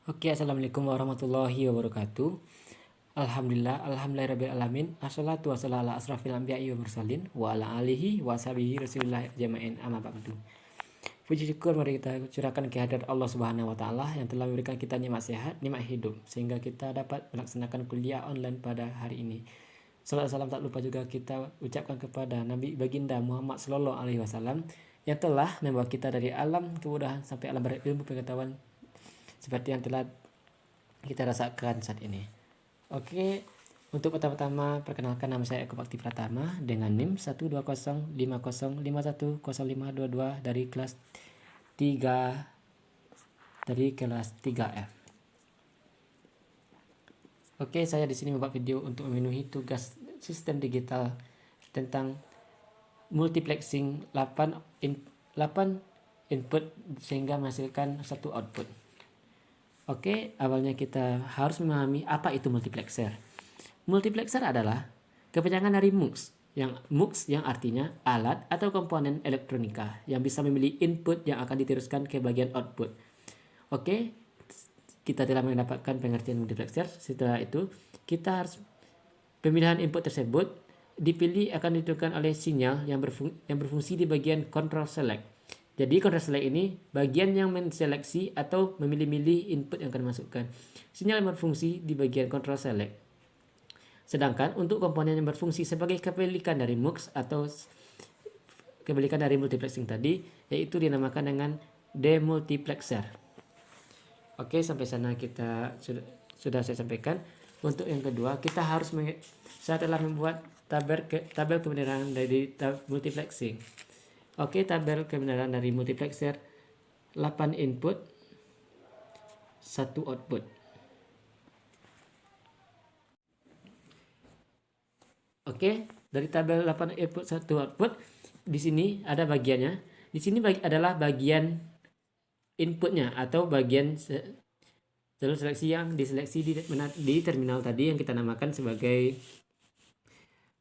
Oke, assalamualaikum warahmatullahi wabarakatuh. Alhamdulillahirabbil alamin. Assalatu wassalamu ala asrafil anbiya'i wa mursalin wa ala alihi wa sahbihi rasulillah jama'in amma ba'du. Puji syukur mari kita curahkan kehadirat Allah Subhanahu wa taala yang telah memberikan kita nikmat sehat, nikmat hidup sehingga kita dapat melaksanakan kuliah online pada hari ini. Salam salam tak lupa juga kita ucapkan kepada Nabi Baginda Muhammad sallallahu alaihi wasallam yang telah membawa kita dari alam kemudahan sampai alam berilmu pengetahuan seperti yang telah kita rasakan saat ini. Oke, untuk pertama-tama perkenalkan, nama saya Eko Bakti Pratama dengan NIM 1205051010522 dari kelas 3F. Oke, saya di sini membuat video untuk memenuhi tugas sistem digital tentang multiplexing 8 input sehingga menghasilkan satu output. Oke, awalnya kita harus memahami apa itu multiplexer. Multiplexer adalah kepanjangan dari MUX yang artinya alat atau komponen elektronika yang bisa memilih input yang akan diteruskan ke bagian output. Oke, kita telah mendapatkan pengertian multiplexer. Setelah itu, kita harus pemilihan input tersebut dipilih akan ditentukan oleh sinyal yang berfungsi di bagian control select. Jadi control select ini bagian yang menseleksi atau memilih-milih input yang akan dimasukkan. Sinyal yang berfungsi di bagian control select. Sedangkan untuk komponen yang berfungsi sebagai kebalikan dari MUX atau kebalikan dari multiplexing tadi, yaitu dinamakan dengan demultiplexer. Oke, sampai sana kita sudah saya sampaikan. Untuk yang kedua, saya telah membuat tabel kebenaran dari multiplexing. Oke, tabel kebenaran dari multiplexer 8 input 1 output. Oke, dari tabel 8 input 1 output di sini ada bagiannya. Di sini adalah bagian inputnya atau bagian jalur seleksi yang diseleksi di terminal tadi yang kita namakan sebagai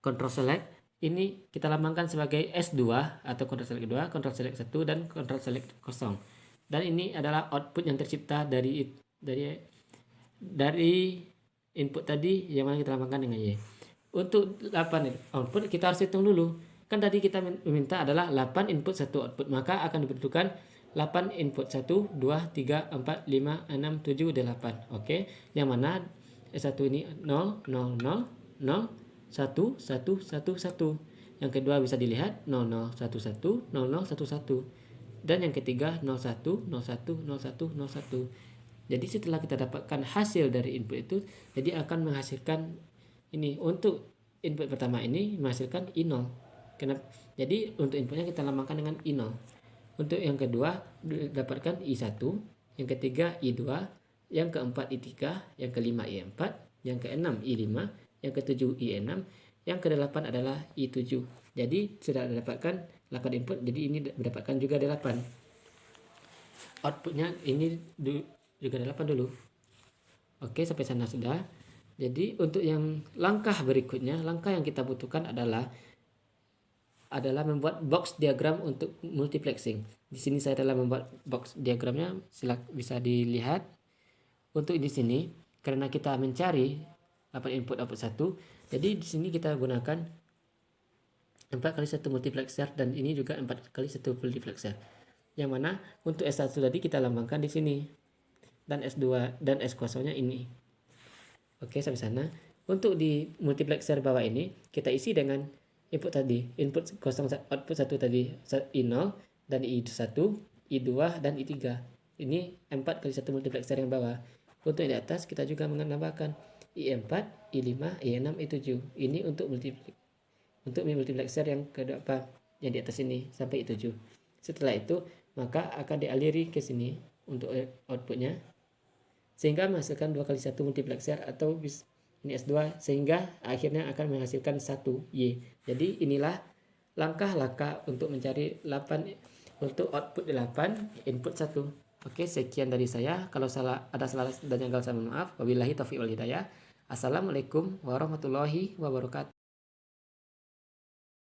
control select. Ini kita lambangkan sebagai S2 atau control select 2, control select 1 dan control select 0. Dan ini adalah output yang tercipta dari input tadi yang mana kita lambangkan dengan Y. Untuk 8 output kita harus hitung dulu. Kan tadi kita meminta adalah 8 input 1 output, maka akan dibutuhkan 8 input 1, 2, 3, 4, 5, 6, 7, 8. Oke, yang mana S1 ini 0, 0, 0, 0, 1, 1, 1, 1. Yang kedua bisa dilihat 0, 0, 1, 1, 0, 0, 1, 1. Dan yang ketiga 0, 1, 0, 1, 0, 1, 0, 1. Jadi setelah kita dapatkan hasil dari input itu, jadi akan menghasilkan ini. Untuk input pertama ini menghasilkan I0. Kenapa? Jadi untuk inputnya kita lambangkan dengan I0. Untuk yang kedua dapatkan I1, yang ketiga I2, yang keempat I3, yang kelima I4, yang keenam I5, yang ketujuh I6, yang kedelapan adalah I7. Jadi sudah dapatkan 8 input, jadi ini mendapatkan juga 8. Outputnya ini juga 8 dulu. Oke, sampai sana sudah. Jadi untuk yang langkah berikutnya, langkah yang kita butuhkan adalah membuat box diagram untuk multiplexing. Di sini saya telah membuat box diagramnya, bisa dilihat. Untuk di sini karena kita mencari 8 input output 1, jadi di sini kita gunakan 4 kali 1 multiplexer dan ini juga 4 kali 1 multiplexer. Yang mana untuk S1 tadi kita lambangkan di sini dan S2 dan S0-nya ini. Oke, sampai sana. Untuk di multiplexer bawah ini kita isi dengan input tadi, input 0 output 1 tadi I0 dan I1, I2 dan I3. Ini 4 kali 1 multiplexer yang bawah. Untuk yang di atas kita juga menambahkan I4, I5, I6, I7. Ini untuk multiplexer yang kedua yang di atas ini sampai I7. Setelah itu maka akan dialiri ke sini untuk outputnya sehingga menghasilkan 2 kali 1 multiplexer atau ini S2 sehingga akhirnya akan menghasilkan 1 Y. Jadi inilah langkah-langkah untuk mencari 8 untuk output 8 input 1. Oke, sekian dari saya. Kalau ada salah dan janggal saya mohon maaf. Wabillahi taufiq wal hidayah. Assalamualaikum warahmatullahi wabarakatuh.